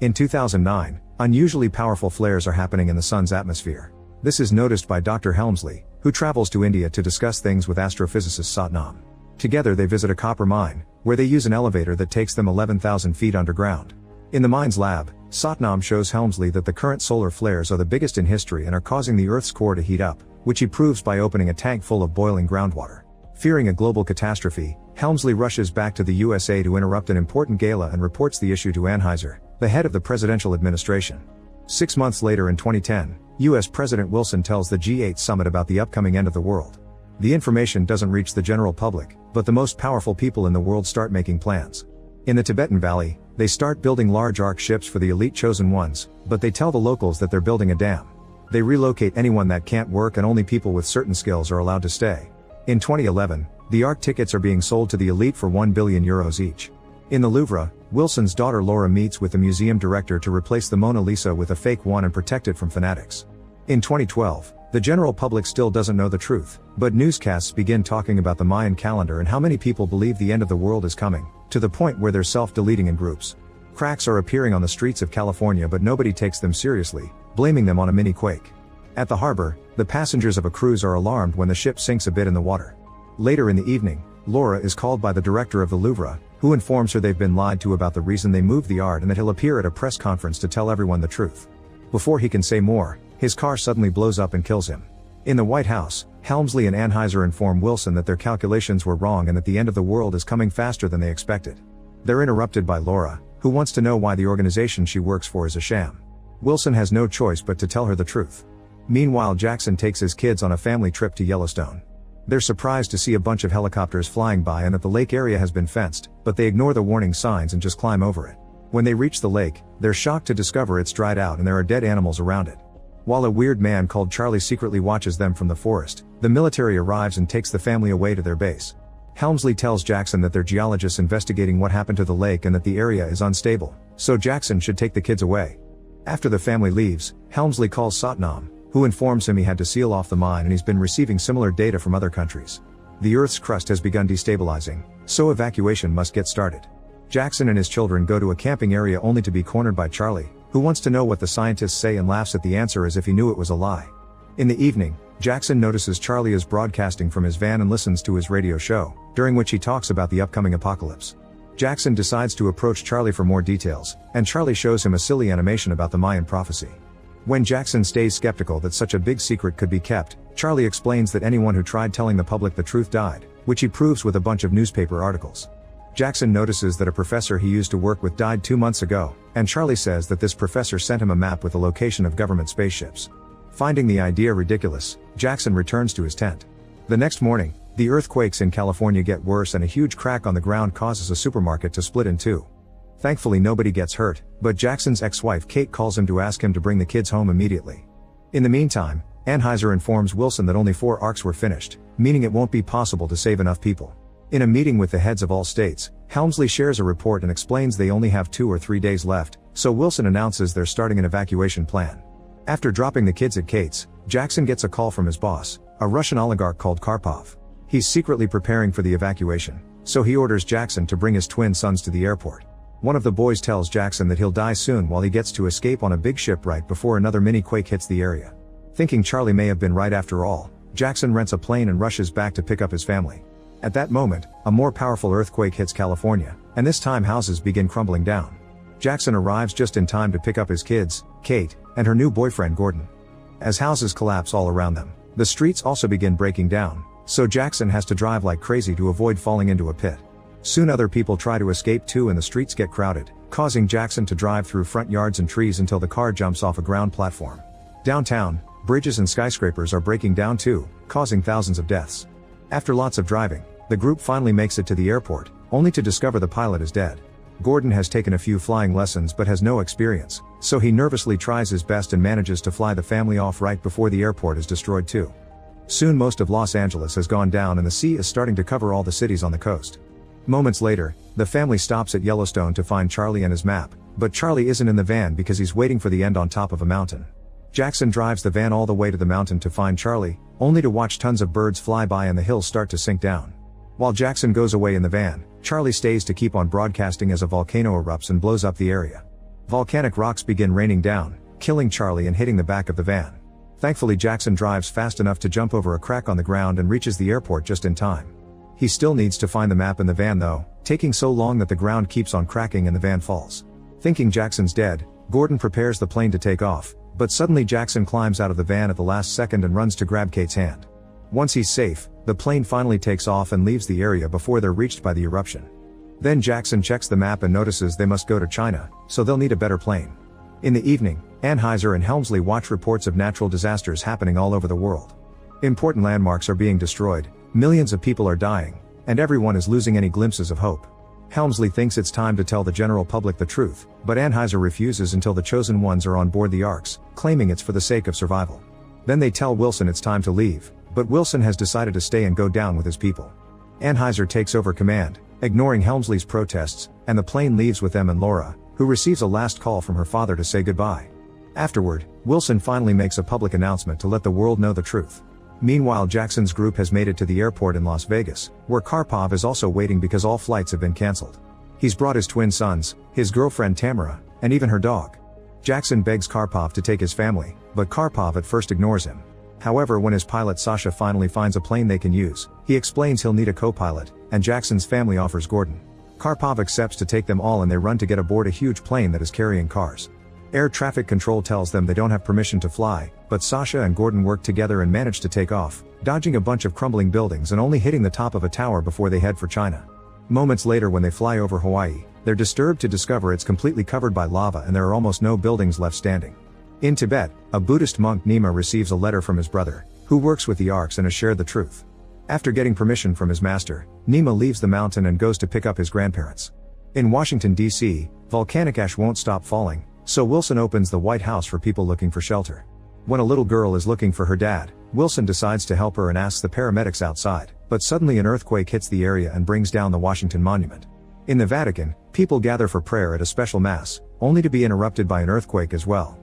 In 2009, unusually powerful flares are happening in the sun's atmosphere. This is noticed by Dr. Helmsley, who travels to India to discuss things with astrophysicist Tsunami. Together they visit a copper mine, where they use an elevator that takes them 11,000 feet underground. In the mine's lab, Satnam shows Helmsley that the current solar flares are the biggest in history and are causing the Earth's core to heat up, which he proves by opening a tank full of boiling groundwater. Fearing a global catastrophe, Helmsley rushes back to the USA to interrupt an important gala and reports the issue to Anheuser, the head of the presidential administration. 6 months later in 2010, US President Wilson tells the G8 summit about the upcoming end of the world. The information doesn't reach the general public, but the most powerful people in the world start making plans. In the Tibetan Valley, they start building large ark ships for the elite chosen ones, but they tell the locals that they're building a dam. They relocate anyone that can't work and only people with certain skills are allowed to stay. In 2011, the ark tickets are being sold to the elite for €1 billion each. In the Louvre, Wilson's daughter Laura meets with the museum director to replace the Mona Lisa with a fake one and protect it from fanatics. In 2012, the general public still doesn't know the truth, but newscasts begin talking about the Mayan calendar and how many people believe the end of the world is coming, to the point where they're self-deleting in groups. Cracks are appearing on the streets of California, but nobody takes them seriously, blaming them on a mini quake. At the harbor, the passengers of a cruise are alarmed when the ship sinks a bit in the water. Later in the evening, Laura is called by the director of the Louvre, who informs her they've been lied to about the reason they moved the art and that he'll appear at a press conference to tell everyone the truth. Before he can say more, his car suddenly blows up and kills him. In the White House, Helmsley and Anheuser inform Wilson that their calculations were wrong and that the end of the world is coming faster than they expected. They're interrupted by Laura, who wants to know why the organization she works for is a sham. Wilson has no choice but to tell her the truth. Meanwhile, Jackson takes his kids on a family trip to Yellowstone. They're surprised to see a bunch of helicopters flying by and that the lake area has been fenced, but they ignore the warning signs and just climb over it. When they reach the lake, they're shocked to discover it's dried out and there are dead animals around it. While a weird man called Charlie secretly watches them from the forest, the military arrives and takes the family away to their base. Helmsley tells Jackson that they're geologists investigating what happened to the lake and that the area is unstable, so Jackson should take the kids away. After the family leaves, Helmsley calls Satnam, who informs him he had to seal off the mine and he's been receiving similar data from other countries. The Earth's crust has begun destabilizing, so evacuation must get started. Jackson and his children go to a camping area only to be cornered by Charlie, who wants to know what the scientists say and laughs at the answer as if he knew it was a lie. In the evening, Jackson notices Charlie is broadcasting from his van and listens to his radio show, during which he talks about the upcoming apocalypse. Jackson decides to approach Charlie for more details, and Charlie shows him a silly animation about the Mayan prophecy. When Jackson stays skeptical that such a big secret could be kept, Charlie explains that anyone who tried telling the public the truth died, which he proves with a bunch of newspaper articles. Jackson notices that a professor he used to work with died 2 months ago, and Charlie says that this professor sent him a map with the location of government spaceships. Finding the idea ridiculous, Jackson returns to his tent. The next morning, the earthquakes in California get worse and a huge crack on the ground causes a supermarket to split in two. Thankfully nobody gets hurt, but Jackson's ex-wife Kate calls him to ask him to bring the kids home immediately. In the meantime, Anheuser informs Wilson that only 4 arcs were finished, meaning it won't be possible to save enough people. In a meeting with the heads of all states, Helmsley shares a report and explains they only have 2 or 3 days left, so Wilson announces they're starting an evacuation plan. After dropping the kids at Kate's, Jackson gets a call from his boss, a Russian oligarch called Karpov. He's secretly preparing for the evacuation, so he orders Jackson to bring his twin sons to the airport. One of the boys tells Jackson that he'll die soon while he gets to escape on a big ship right before another mini-quake hits the area. Thinking Charlie may have been right after all, Jackson rents a plane and rushes back to pick up his family. At that moment, a more powerful earthquake hits California, and this time houses begin crumbling down. Jackson arrives just in time to pick up his kids, Kate, and her new boyfriend Gordon. As houses collapse all around them, the streets also begin breaking down, so Jackson has to drive like crazy to avoid falling into a pit. Soon other people try to escape too and the streets get crowded, causing Jackson to drive through front yards and trees until the car jumps off a ground platform. Downtown, bridges and skyscrapers are breaking down too, causing thousands of deaths. After lots of driving, the group finally makes it to the airport, only to discover the pilot is dead. Gordon has taken a few flying lessons but has no experience, so he nervously tries his best and manages to fly the family off right before the airport is destroyed too. Soon most of Los Angeles has gone down and the sea is starting to cover all the cities on the coast. Moments later, the family stops at Yellowstone to find Charlie and his map, but Charlie isn't in the van because he's waiting for the end on top of a mountain. Jackson drives the van all the way to the mountain to find Charlie, only to watch tons of birds fly by and the hills start to sink down. While Jackson goes away in the van, Charlie stays to keep on broadcasting as a volcano erupts and blows up the area. Volcanic rocks begin raining down, killing Charlie and hitting the back of the van. Thankfully Jackson drives fast enough to jump over a crack on the ground and reaches the airport just in time. He still needs to find the map in the van though, taking so long that the ground keeps on cracking and the van falls. Thinking Jackson's dead, Gordon prepares the plane to take off, but suddenly Jackson climbs out of the van at the last second and runs to grab Kate's hand. Once he's safe, the plane finally takes off and leaves the area before they're reached by the eruption. Then Jackson checks the map and notices they must go to China, so they'll need a better plane. In the evening, Anheuser and Helmsley watch reports of natural disasters happening all over the world. Important landmarks are being destroyed, millions of people are dying, and everyone is losing any glimpses of hope. Helmsley thinks it's time to tell the general public the truth, but Anheuser refuses until the chosen ones are on board the Arks, claiming it's for the sake of survival. Then they tell Wilson it's time to leave, but Wilson has decided to stay and go down with his people. Anheuser takes over command, ignoring Helmsley's protests, and the plane leaves with them and Laura, who receives a last call from her father to say goodbye. Afterward, Wilson finally makes a public announcement to let the world know the truth. Meanwhile, Jackson's group has made it to the airport in Las Vegas, where Karpov is also waiting because all flights have been cancelled. He's brought his twin sons, his girlfriend Tamara, and even her dog. Jackson begs Karpov to take his family, but Karpov at first ignores him. However, when his pilot Sasha finally finds a plane they can use, he explains he'll need a co-pilot, and Jackson's family offers Gordon. Karpov accepts to take them all and they run to get aboard a huge plane that is carrying cars. Air traffic control tells them they don't have permission to fly, but Sasha and Gordon work together and manage to take off, dodging a bunch of crumbling buildings and only hitting the top of a tower before they head for China. Moments later, when they fly over Hawaii, they're disturbed to discover it's completely covered by lava and there are almost no buildings left standing. In Tibet, a Buddhist monk Nima receives a letter from his brother, who works with the Arks and has shared the truth. After getting permission from his master, Nima leaves the mountain and goes to pick up his grandparents. In Washington, D.C., volcanic ash won't stop falling, so Wilson opens the White House for people looking for shelter. When a little girl is looking for her dad, Wilson decides to help her and asks the paramedics outside, but suddenly an earthquake hits the area and brings down the Washington Monument. In the Vatican, people gather for prayer at a special mass, only to be interrupted by an earthquake as well.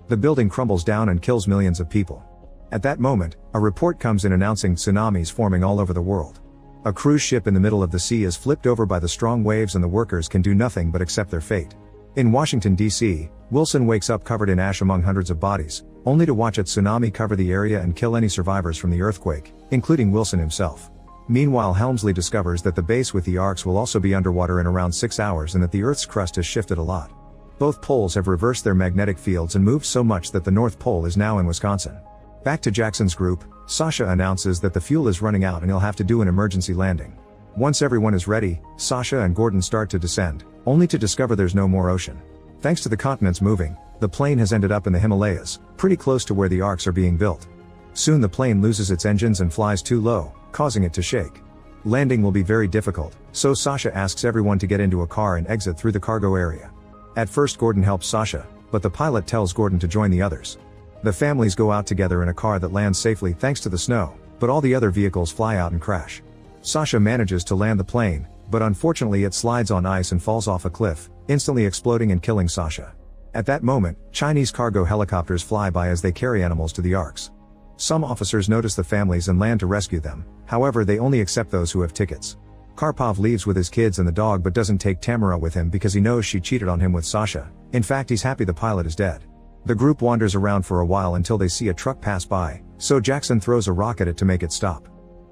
The building crumbles down and kills millions of people. At that moment, a report comes in announcing tsunamis forming all over the world. A cruise ship in the middle of the sea is flipped over by the strong waves and the workers can do nothing but accept their fate. In Washington, D.C., Wilson wakes up covered in ash among hundreds of bodies, only to watch a tsunami cover the area and kill any survivors from the earthquake, including Wilson himself. Meanwhile, Helmsley discovers that the base with the Arks will also be underwater in around 6 hours and that the Earth's crust has shifted a lot. Both poles have reversed their magnetic fields and moved so much that the North Pole is now in Wisconsin. Back to Jackson's group, Sasha announces that the fuel is running out and he'll have to do an emergency landing. Once everyone is ready, Sasha and Gordon start to descend, only to discover there's no more ocean. Thanks to the continents moving, the plane has ended up in the Himalayas, pretty close to where the Arks are being built. Soon the plane loses its engines and flies too low, causing it to shake. Landing will be very difficult, so Sasha asks everyone to get into a car and exit through the cargo area. At first Gordon helps Sasha, but the pilot tells Gordon to join the others. The families go out together in a car that lands safely thanks to the snow, but all the other vehicles fly out and crash. Sasha manages to land the plane, but unfortunately it slides on ice and falls off a cliff, instantly exploding and killing Sasha. At that moment, Chinese cargo helicopters fly by as they carry animals to the Arks. Some officers notice the families and land to rescue them, however they only accept those who have tickets. Karpov leaves with his kids and the dog but doesn't take Tamara with him because he knows she cheated on him with Sasha. In fact, he's happy the pilot is dead. The group wanders around for a while until they see a truck pass by, so Jackson throws a rock at it to make it stop.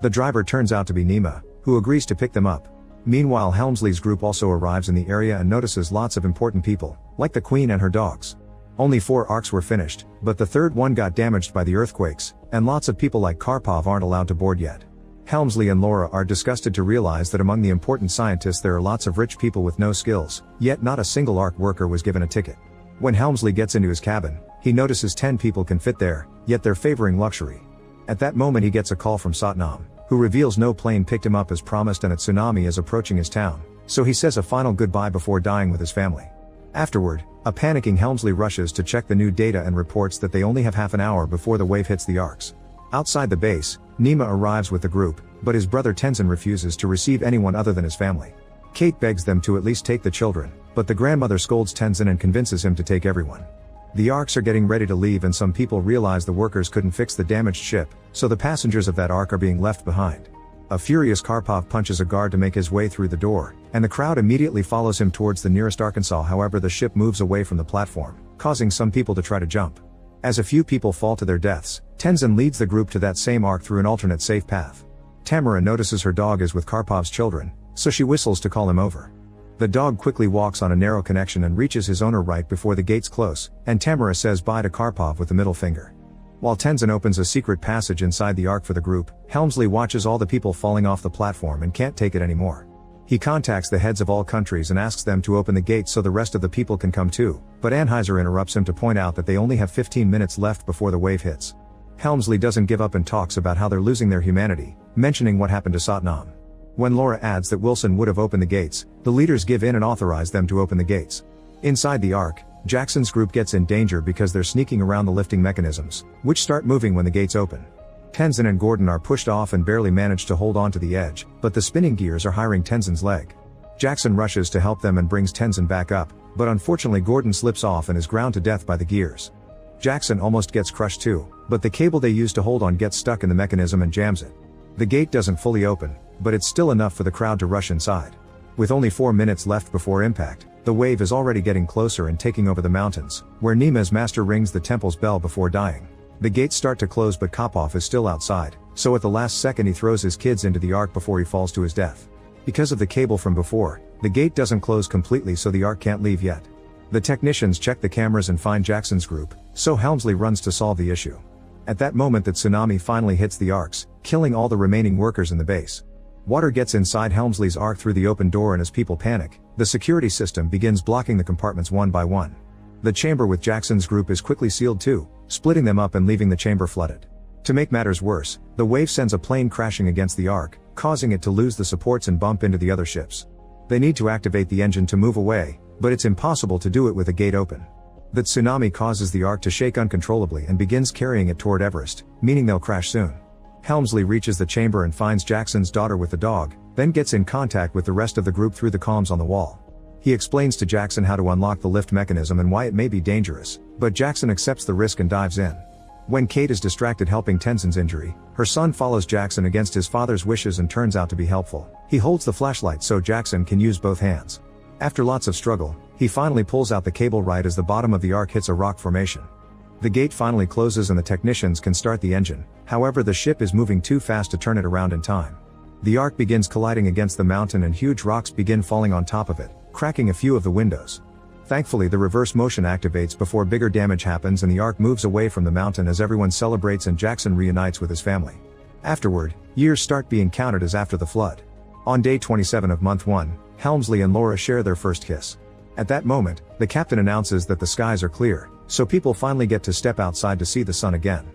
The driver turns out to be Nima, who agrees to pick them up. Meanwhile, Helmsley's group also arrives in the area and notices lots of important people, like the Queen and her dogs. Only 4 Arks were finished, but the third one got damaged by the earthquakes, and lots of people like Karpov aren't allowed to board yet. Helmsley and Laura are disgusted to realize that among the important scientists there are lots of rich people with no skills, yet not a single Ark worker was given a ticket. When Helmsley gets into his cabin, he notices 10 people can fit there, yet they're favoring luxury. At that moment he gets a call from Satnam, who reveals no plane picked him up as promised and a tsunami is approaching his town, so he says a final goodbye before dying with his family. Afterward, a panicking Helmsley rushes to check the new data and reports that they only have half an hour before the wave hits the Arks. Outside the base, Nima arrives with the group, but his brother Tenzin refuses to receive anyone other than his family. Kate begs them to at least take the children, but the grandmother scolds Tenzin and convinces him to take everyone. The Arks are getting ready to leave and some people realize the workers couldn't fix the damaged ship, so the passengers of that Ark are being left behind. A furious Karpov punches a guard to make his way through the door, and the crowd immediately follows him towards the nearest Arkansas. However, the ship moves away from the platform, causing some people to try to jump. As a few people fall to their deaths, Tenzin leads the group to that same ark through an alternate safe path. Tamara notices her dog is with Karpov's children, so she whistles to call him over. The dog quickly walks on a narrow connection and reaches his owner right before the gates close, and Tamara says bye to Karpov with the middle finger. While Tenzin opens a secret passage inside the ark for the group, Helmsley watches all the people falling off the platform and can't take it anymore. He contacts the heads of all countries and asks them to open the gates so the rest of the people can come too, but Anheuser interrupts him to point out that they only have 15 minutes left before the wave hits. Helmsley doesn't give up and talks about how they're losing their humanity, mentioning what happened to Satnam. When Laura adds that Wilson would have opened the gates, the leaders give in and authorize them to open the gates. Inside the ark, Jackson's group gets in danger because they're sneaking around the lifting mechanisms, which start moving when the gates open. Tenzin and Gordon are pushed off and barely manage to hold on to the edge, but the spinning gears are hiring Tenzin's leg. Jackson rushes to help them and brings Tenzin back up, but unfortunately Gordon slips off and is ground to death by the gears. Jackson almost gets crushed too, but the cable they use to hold on gets stuck in the mechanism and jams it. The gate doesn't fully open, but it's still enough for the crowd to rush inside. With only 4 minutes left before impact, the wave is already getting closer and taking over the mountains, where Nima's master rings the temple's bell before dying. The gates start to close but Karpov is still outside, so at the last second he throws his kids into the ark before he falls to his death. Because of the cable from before, the gate doesn't close completely so the ark can't leave yet. The technicians check the cameras and find Jackson's group, so Helmsley runs to solve the issue. At that moment the tsunami finally hits the arks, killing all the remaining workers in the base. Water gets inside Helmsley's ark through the open door and as people panic, the security system begins blocking the compartments one by one. The chamber with Jackson's group is quickly sealed too, splitting them up and leaving the chamber flooded. To make matters worse, the wave sends a plane crashing against the ark, causing it to lose the supports and bump into the other ships. They need to activate the engine to move away, but it's impossible to do it with a gate open. The tsunami causes the ark to shake uncontrollably and begins carrying it toward Everest, meaning they'll crash soon. Helmsley reaches the chamber and finds Jackson's daughter with the dog, then gets in contact with the rest of the group through the comms on the wall. He explains to Jackson how to unlock the lift mechanism and why it may be dangerous, but Jackson accepts the risk and dives in. When Kate is distracted helping Tenzin's injury, her son follows Jackson against his father's wishes and turns out to be helpful. He holds the flashlight so Jackson can use both hands. After lots of struggle, he finally pulls out the cable right as the bottom of the ark hits a rock formation. The gate finally closes and the technicians can start the engine, however the ship is moving too fast to turn it around in time. The ark begins colliding against the mountain and huge rocks begin falling on top of it, cracking a few of the windows. Thankfully the reverse motion activates before bigger damage happens and the ark moves away from the mountain as everyone celebrates and Jackson reunites with his family. Afterward, years start being counted as after the flood. On day 27 of month 1, Helmsley and Laura share their first kiss. At that moment, the captain announces that the skies are clear, so people finally get to step outside to see the sun again.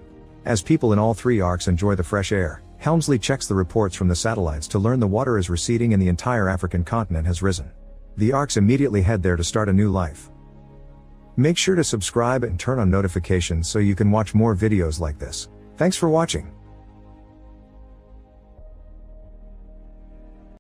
As people in all 3 arks enjoy the fresh air, Helmsley checks the reports from the satellites to learn the water is receding and the entire African continent has risen. The arks immediately head there to start a new life. Make sure to subscribe and turn on notifications so you can watch more videos like this. Thanks for watching.